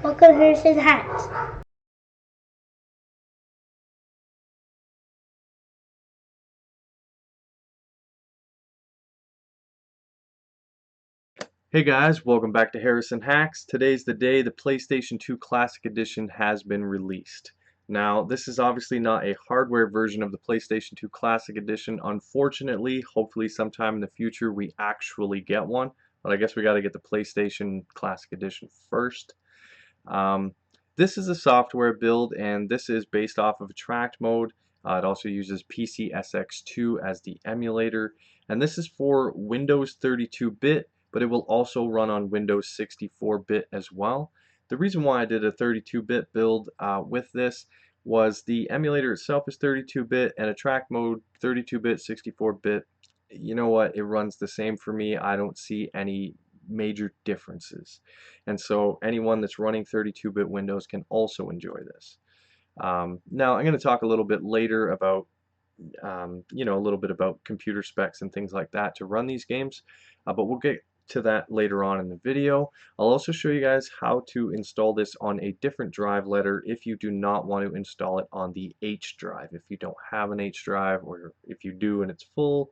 Welcome to Harrison Hacks. Hey guys, welcome back to Harrison Hacks. Today's the day the PlayStation 2 Classic Edition has been released. Now, this is obviously not a hardware version of the PlayStation 2 Classic Edition. Unfortunately, hopefully sometime in the future we actually get one, but I guess we got to get the PlayStation Classic Edition first. Um, this is a software build, and this is based off of Attract mode. It also uses PCSX2 as the emulator, and this is for Windows 32-bit, but it will also run on Windows 64-bit as well. The reason why I did a 32-bit build with this was the emulator itself is 32-bit, and Attract mode 32-bit, 64-bit. You know what? It runs the same for me. I don't see any major differences. And so anyone that's running 32-bit Windows can also enjoy this. Now I'm going to talk a little bit later about a little bit about computer specs and things like that to run these games, but we'll get to that later on in the video. I'll also show you guys how to install this on a different drive letter if you do not want to install it on the H drive. If you don't have an H drive, or if you do and it's full,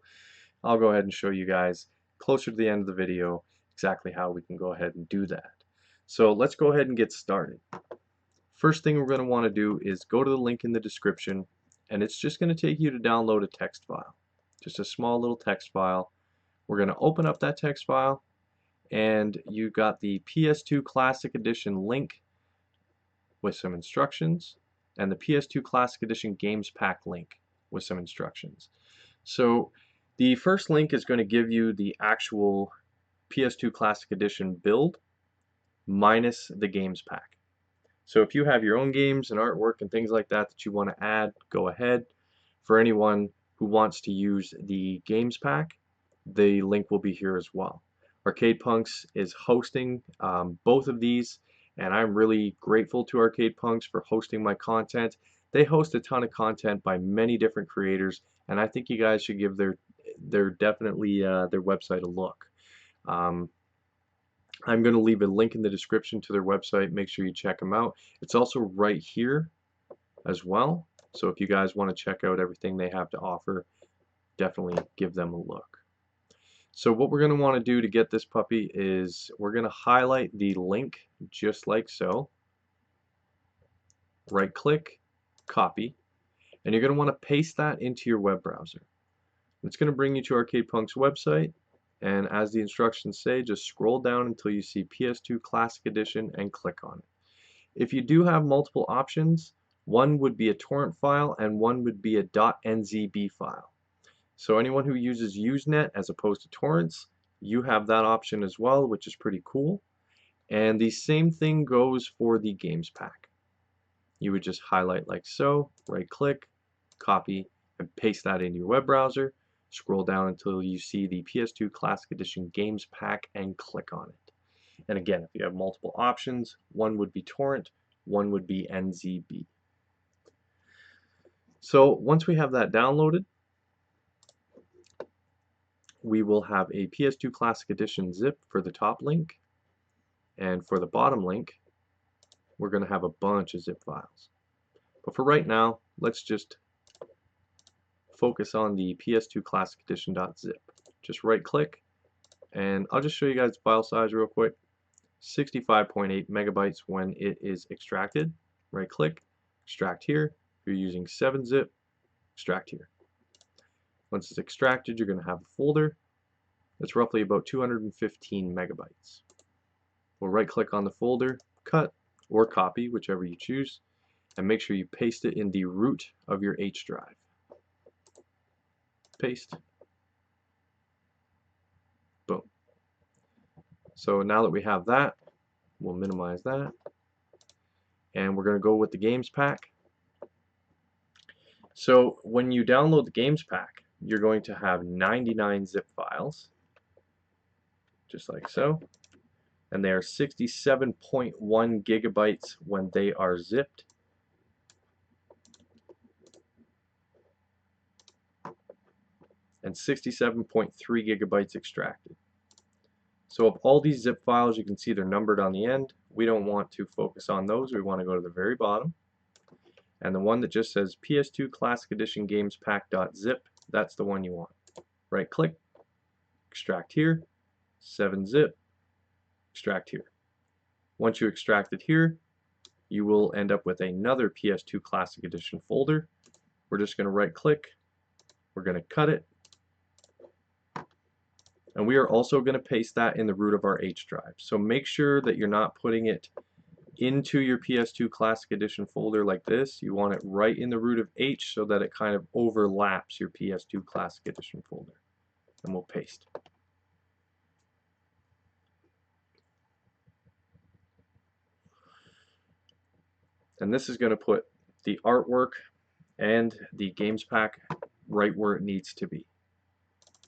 I'll go ahead and show you guys closer to the end of the video exactly how we can go ahead and do that. So let's go ahead and get started. First thing we're going to want to do is go to the link in the description, and it's just going to take you to download a text file. Just a small little text file. We're going to open up that text file, and you got the PS2 Classic Edition link with some instructions, and the PS2 Classic Edition Games Pack link with some instructions. So the first link is going to give you the actual PS2 Classic Edition build minus the games pack. So if you have your own games and artwork and things like that that you want to add, go ahead. For anyone who wants to use the games pack, the link will be here as well. Arcade Punks is hosting both of these, and I'm really grateful to Arcade Punks for hosting my content. They host a ton of content by many different creators, and I think you guys should give their definitely their website a look. Um, I'm going to leave a link in the description to their website. Make sure you check them out. It's also right here as well. So if you guys want to check out everything they have to offer, definitely give them a look. So what we're going to want to do to get this puppy is we're going to highlight the link just like so. Right click, copy, and you're going to want to paste that into your web browser. It's going to bring you to Arcade Punk's website, and as the instructions say, just scroll down until you see PS2 Classic Edition and click on it. If you do have multiple options, one would be a torrent file and one would be a .nzb file. So anyone who uses Usenet as opposed to torrents, you have that option as well, which is pretty cool. And the same thing goes for the games pack. You would just highlight like so, right click, copy, and paste that into your web browser. Scroll down until you see the PS2 Classic Edition Games Pack and click on it. And again, if you have multiple options, one would be torrent, one would be NZB. So once we have that downloaded, we will have a PS2 Classic Edition zip for the top link, and for the bottom link, we're going to have a bunch of zip files. But for right now, let's just focus on the PS2 Classic Edition.zip. Just right click, and I'll just show you guys the file size real quick. 65.8 megabytes when it is extracted. Right click, extract here. If you're using 7-zip, extract here. Once it's extracted, you're going to have a folder that's roughly about 215 megabytes. We'll right click on the folder, cut or copy, whichever you choose, and make sure you paste it in the root of your H drive. Paste. Boom. So now that we have that, we'll minimize that, and we're going to go with the games pack. So when you download the games pack, you're going to have 99 zip files, just like so, and they are 67.1 gigabytes when they are zipped, and 67.3 gigabytes extracted. So of all these zip files, you can see they're numbered on the end, we don't want to focus on those. We want to go to the very bottom. And the one that just says PS2 Classic Edition Games Pack.zip, that's the one you want. Right click, extract here, 7-zip, extract here. Once you extract it here, you will end up with another PS2 Classic Edition folder. We're just going to right click, we're going to cut it, and we are also going to paste that in the root of our H drive. So make sure that you're not putting it into your PS2 Classic Edition folder like this. You want it right in the root of H so that it kind of overlaps your PS2 Classic Edition folder. And we'll paste. And this is going to put the artwork and the games pack right where it needs to be.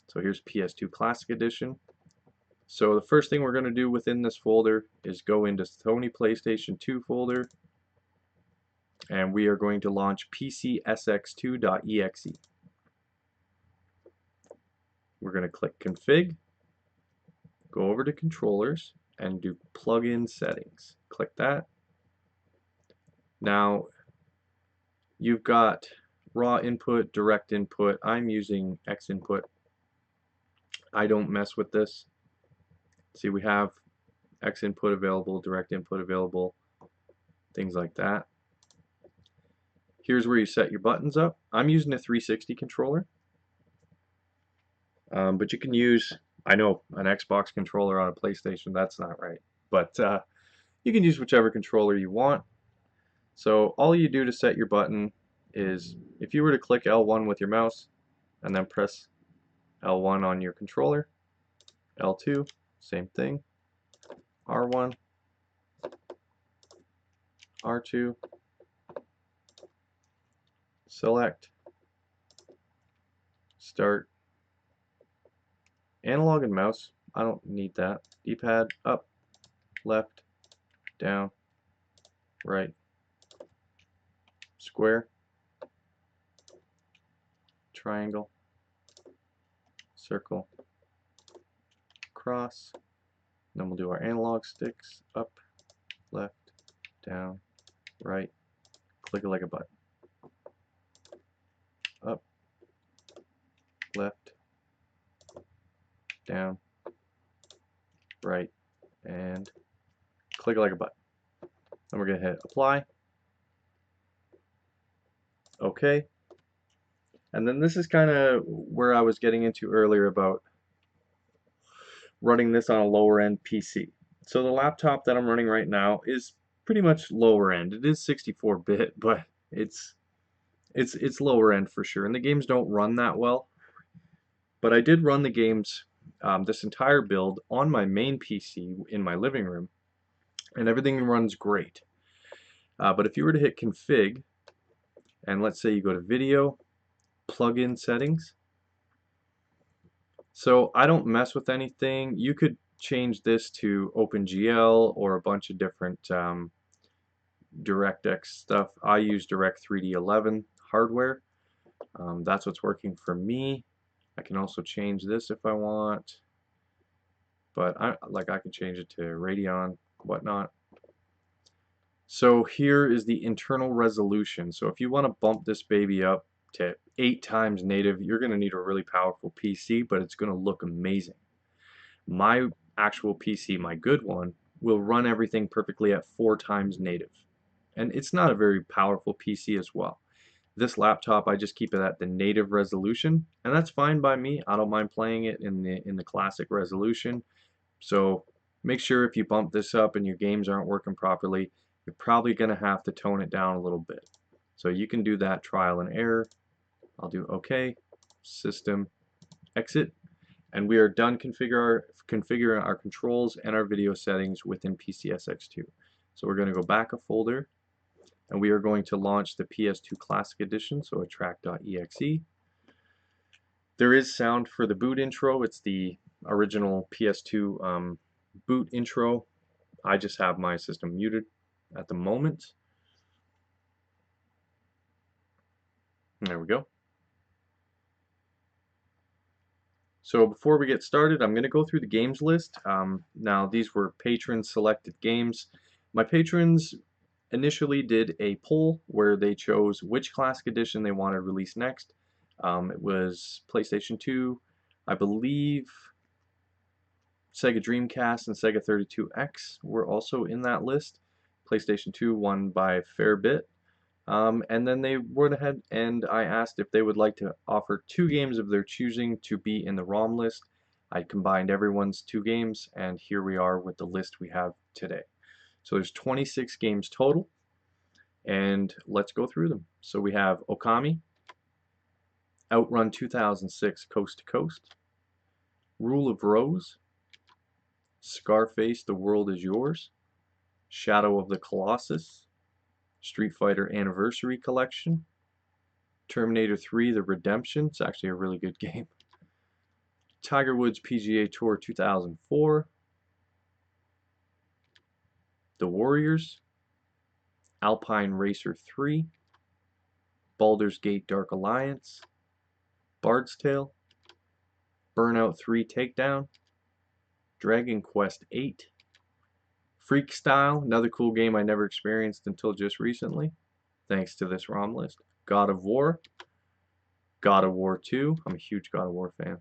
So here's PS2 Classic Edition. So the first thing we're going to do within this folder is go into Sony PlayStation 2 folder, and we are going to launch PCSX2.exe. We're going to click Config, go over to Controllers, and do Plugin Settings. Click that. Now you've got raw input, direct input. I'm using X input. I don't mess with this. See, we have X input available, direct input available, things like that. Here's where you set your buttons up. I'm using a 360 controller, but you can use, I know, an Xbox controller on a PlayStation. That's not right, but you can use whichever controller you want. So all you do to set your button is, if you were to click L1 with your mouse and then press L1 on your controller, L2, same thing, R1, R2, select, start, analog and mouse, I don't need that, D-pad, up, left, down, right, square, triangle, circle, cross. Then we'll do our analog sticks, up, left, down, right, click it like a button. Up, left, down, right, and click it like a button. Then we're going to hit apply. Okay. And then this is kind of where I was getting into earlier about running this on a lower end PC. So the laptop that I'm running right now is pretty much lower end. It is 64-bit, but it's lower end for sure. And the games don't run that well. But I did run the games, this entire build, on my main PC in my living room, and everything runs great. But if you were to hit config, and let's say you go to video, plugin settings. So I don't mess with anything. You could change this to OpenGL or a bunch of different DirectX stuff. I use Direct3D 11 hardware. That's what's working for me. I can also change this if I want, but I can change it to Radeon, whatnot. So here is the internal resolution. So if you want to bump this baby up to 8 times native, you're going to need a really powerful PC, but it's going to look amazing. My actual PC, my good one, will run everything perfectly at 4 times native. And it's not a very powerful PC as well. This laptop, I just keep it at the native resolution, and that's fine by me. I don't mind playing it in the classic resolution. So make sure if you bump this up and your games aren't working properly, you're probably going to have to tone it down a little bit. So you can do that trial and error. I'll do OK, system, exit, and we are done configuring our controls and our video settings within PCSX2. So we're going to go back a folder, and we are going to launch the PS2 Classic Edition, so attract.exe. There is sound for the boot intro. It's the original PS2 boot intro. I just have my system muted at the moment. There we go. So before we get started, I'm going to go through the games list. Now these were patron selected games. My patrons initially did a poll where they chose which Classic Edition they wanted released next. It was PlayStation 2, I believe Sega Dreamcast and Sega 32X were also in that list. PlayStation 2 won by a fair bit. And then they went ahead and I asked if they would like to offer 2 games of their choosing to be in the ROM list. I combined everyone's 2 games, and here we are with the list we have today. So there's 26 games total, and let's go through them. So we have Okami, Outrun 2006 Coast to Coast, Rule of Rose, Scarface The World Is Yours, Shadow of the Colossus, Street Fighter Anniversary Collection, Terminator 3 The Redemption, it's actually a really good game, Tiger Woods PGA Tour 2004, The Warriors, Alpine Racer 3, Baldur's Gate Dark Alliance, Bard's Tale, Burnout 3 Takedown, Dragon Quest 8, Freak Style, another cool game I never experienced until just recently, thanks to this ROM list, God of War, God of War 2, I'm a huge God of War fan,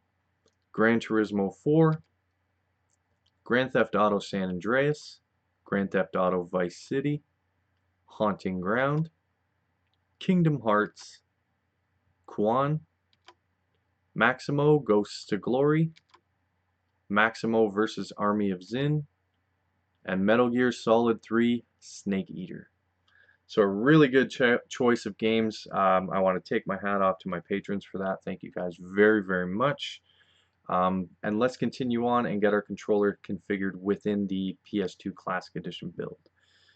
Gran Turismo 4, Grand Theft Auto San Andreas, Grand Theft Auto Vice City, Haunting Ground, Kingdom Hearts, Quan, Maximo Ghosts to Glory, Maximo vs. Army of Zin, and Metal Gear Solid 3 Snake Eater. So a really good choice of games. I want to take my hat off to my patrons for that. Thank you guys very, very much. And let's continue on and get our controller configured within the PS2 Classic Edition build.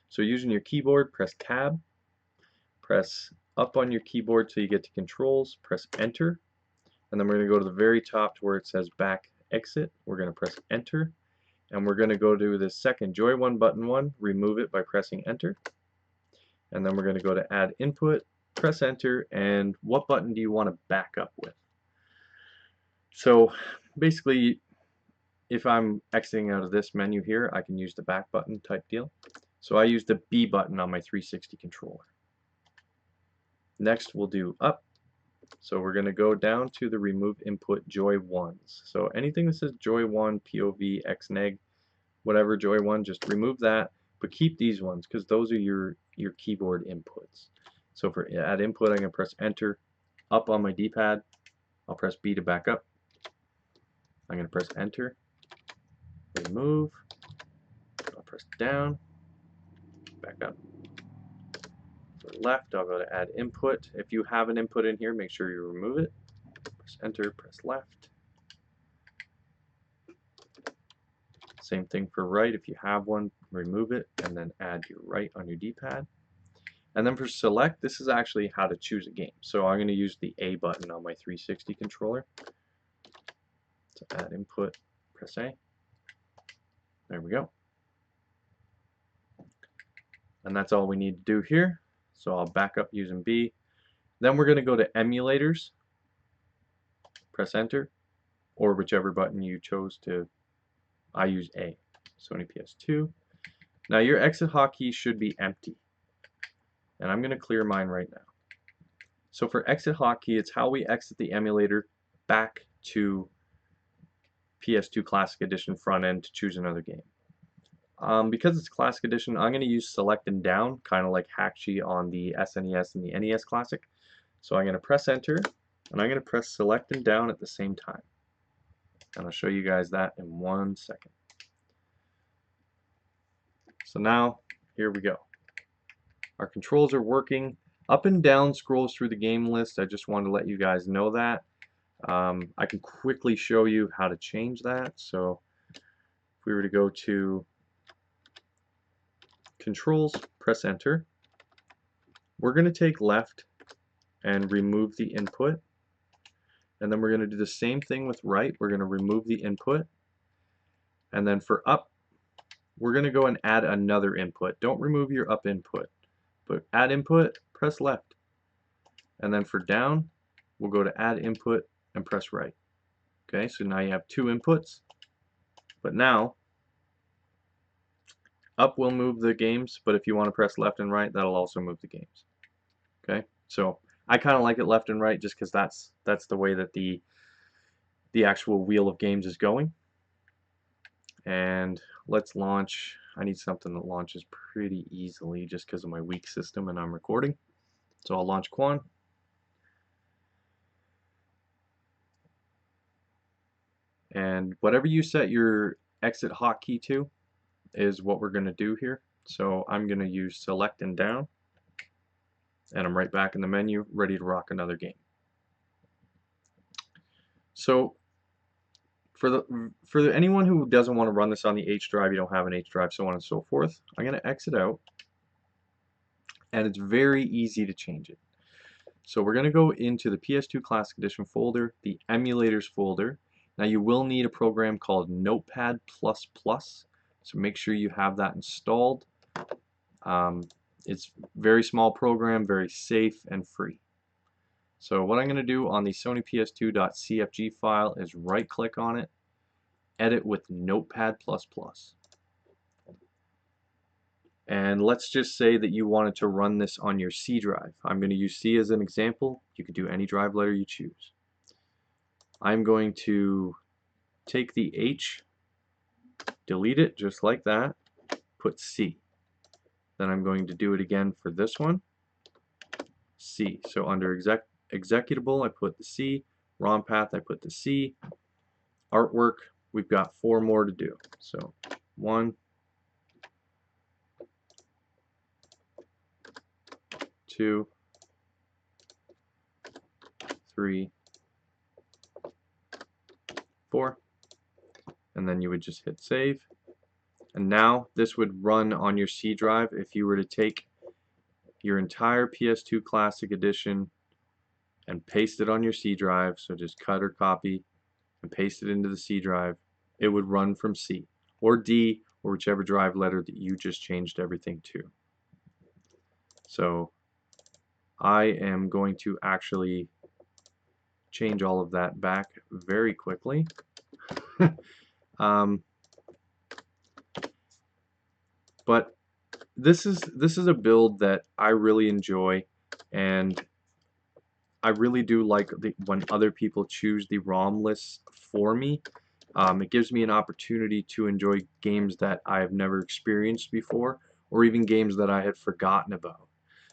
So using your keyboard, press Tab, press up on your keyboard till you get to Controls, press Enter, and then we're going to go to the very top to where it says Back Exit. We're going to press Enter, and we're going to go to the second Joy-Con button 1, remove it by pressing Enter, and then we're going to go to Add Input, press Enter, and what button do you want to back up with? So basically, if I'm exiting out of this menu here, I can use the back button type deal. So I use the B button on my 360 controller. Next we'll do up. So we're going to go down to the remove input Joy 1s. So anything that says Joy 1, POV, XNEG, whatever Joy 1, just remove that, but keep these ones because those are your keyboard inputs. So for add input, I'm going to press Enter. Up on my D-pad, I'll press B to back up. I'm going to press Enter, remove, I'll press down, back up. For left, I'll go to add input. If you have an input in here, make sure you remove it. Press Enter, press left. Same thing for right. If you have one, remove it and then add your right on your D-pad. And then for select, this is actually how to choose a game. So I'm going to use the A button on my 360 controller. So add input, press A. There we go. And that's all we need to do here. So I'll back up using B. Then we're going to go to emulators. Press Enter, or whichever button you chose to. I use A. Sony PS2. Now your exit hotkey should be empty. And I'm going to clear mine right now. So for exit hotkey, it's how we exit the emulator back to PS2 Classic Edition front end to choose another game. Because it's Classic Edition, I'm going to use select and down, kind of like Hakchi on the SNES and the NES Classic. So I'm going to press Enter, and I'm going to press select and down at the same time. And I'll show you guys that in 1 second. So now, here we go. Our controls are working. Up and down scrolls through the game list. I just wanted to let you guys know that. I can quickly show you how to change that. So if we were to go to Controls, press Enter. We're going to take left and remove the input. And then we're going to do the same thing with right. We're going to remove the input. And then for up, we're going to go and add another input. Don't remove your up input, but add input, press left. And then for down, we'll go to add input and press right. Okay, so now you have 2 inputs. But now, Up will move the games, but if you want to press left and right, that'll also move the games. Okay, so I kind of like it left and right just because that's the way that the actual wheel of games is going. And let's launch. I need something that launches pretty easily just because of my weak system and I'm recording. So I'll launch Quan. And whatever you set your exit hotkey to is what we're going to do here. So I'm going to use select and down, and I'm right back in the menu, ready to rock another game. So for anyone who doesn't want to run this on the H drive, you don't have an H drive, so on and so forth, I'm going to exit out, and it's very easy to change it. So we're going to go into the PS2 Classic Edition folder, the emulators folder. Now you will need a program called Notepad++, so make sure you have that installed. It's a very small program, very safe and free. So what I'm going to do on the Sony PS2.cfg file is right click on it, edit with Notepad++. And let's just say that you wanted to run this on your C drive. I'm going to use C as an example. You could do any drive letter you choose. I'm going to take the H, delete it just like that, put C. Then I'm going to do it again for this one, C. So under executable, I put the C. ROM path, I put the C. Artwork, we've got 4 more to do. So 1, 2, 3, 4, and then you would just hit save. And now this would run on your C drive if you were to take your entire PS2 Classic Edition and paste it on your C drive. So just cut or copy and paste it into the C drive. It would run from C or D or whichever drive letter that you just changed everything to. So I am going to actually change all of that back very quickly. But this is a build that I really enjoy, and I really do like when other people choose the ROM lists for me. It gives me an opportunity to enjoy games that I have never experienced before, or even games that I had forgotten about.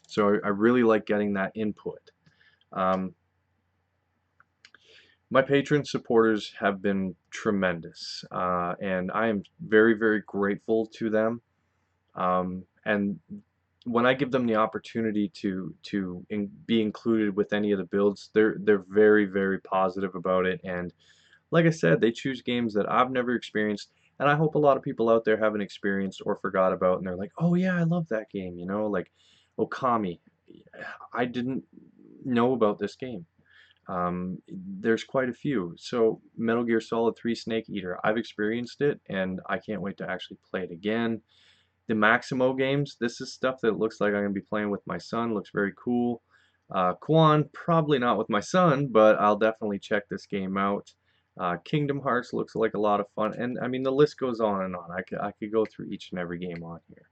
So I really like getting that input. My patron supporters have been tremendous, and I am very, very grateful to them. And when I give them the opportunity to be included with any of the builds, they're very, very positive about it. And like I said, they choose games that I've never experienced, and I hope a lot of people out there haven't experienced or forgot about, and they're like, oh yeah, I love that game, you know, like Okami. I didn't know about this game. There's quite a few. So Metal Gear Solid 3 Snake Eater, I've experienced it, and I can't wait to actually play it again. The Maximo games, this is stuff that looks like I'm going to be playing with my son, looks very cool. Quan, probably not with my son, but I'll definitely check this game out. Kingdom Hearts looks like a lot of fun, and I mean the list goes on and on. I could go through each and every game on here.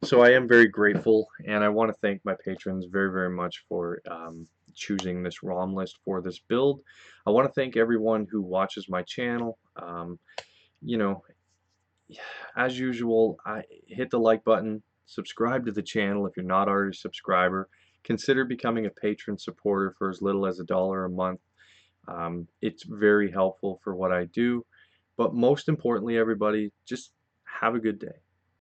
So I am very grateful, and I want to thank my patrons very, very much for choosing this ROM list for this build. I want to thank everyone who watches my channel. You know, as usual, hit the like button, subscribe to the channel if you're not already a subscriber. Consider becoming a patron supporter for as little as $1 a month. It's very helpful for what I do. But most importantly, everybody, just have a good day.